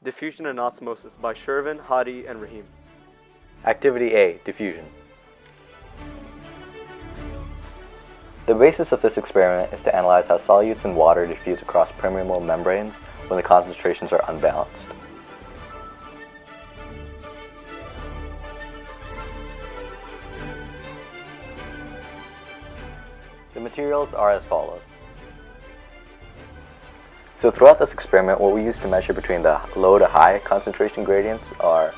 Diffusion and Osmosis by Shervin, Hadi, and Rahim. Activity A, diffusion. The basis of this experiment is to analyze how solutes in water diffuse across permeable membranes when the concentrations are unbalanced. The materials are as follows. So throughout this experiment, what we use to measure between the low to high concentration gradients are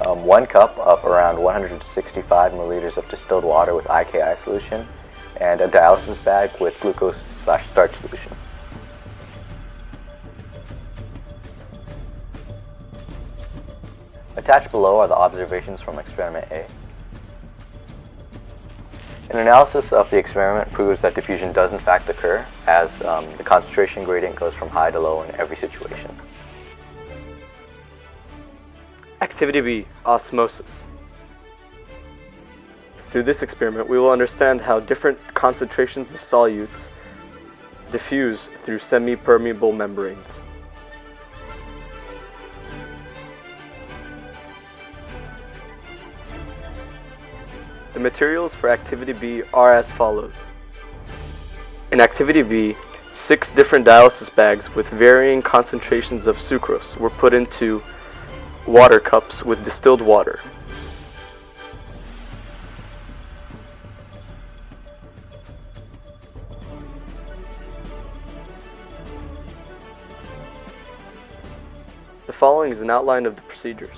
1 cup of around 165 milliliters of distilled water with IKI solution and a dialysis bag with glucose/starch solution. Attached below are the observations from experiment A. An analysis of the experiment proves that diffusion does in fact occur, as the concentration gradient goes from high to low in every situation. Activity B, osmosis. Through this experiment, we will understand how different concentrations of solutes diffuse through semi-permeable membranes. The materials for Activity B are as follows. In Activity B, 6 different dialysis bags with varying concentrations of sucrose were put into water cups with distilled water. The following is an outline of the procedures.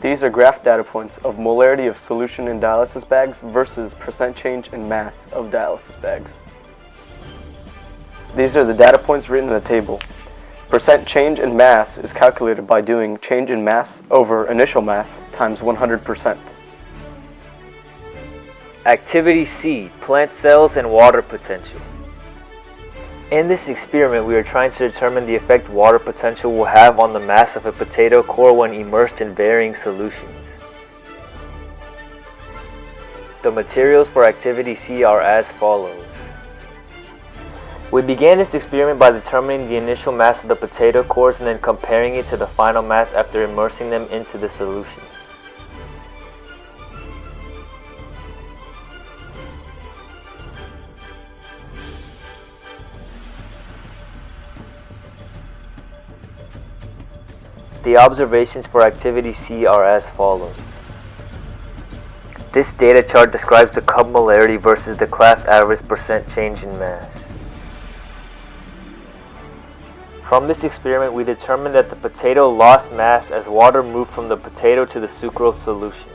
These are graph data points of molarity of solution in dialysis bags versus percent change in mass of dialysis bags. These are the data points written in the table. Percent change in mass is calculated by doing change in mass over initial mass times 100%. Activity C, plant cells and water potential. In this experiment, we are trying to determine the effect water potential will have on the mass of a potato core when immersed in varying solutions. The materials for Activity C are as follows. We began this experiment by determining the initial mass of the potato cores and then comparing it to the final mass after immersing them into the solutions. The observations for Activity C are as follows. This data chart describes the cup molarity versus the class average percent change in mass. From this experiment, we determined that the potato lost mass as water moved from the potato to the sucrose solution.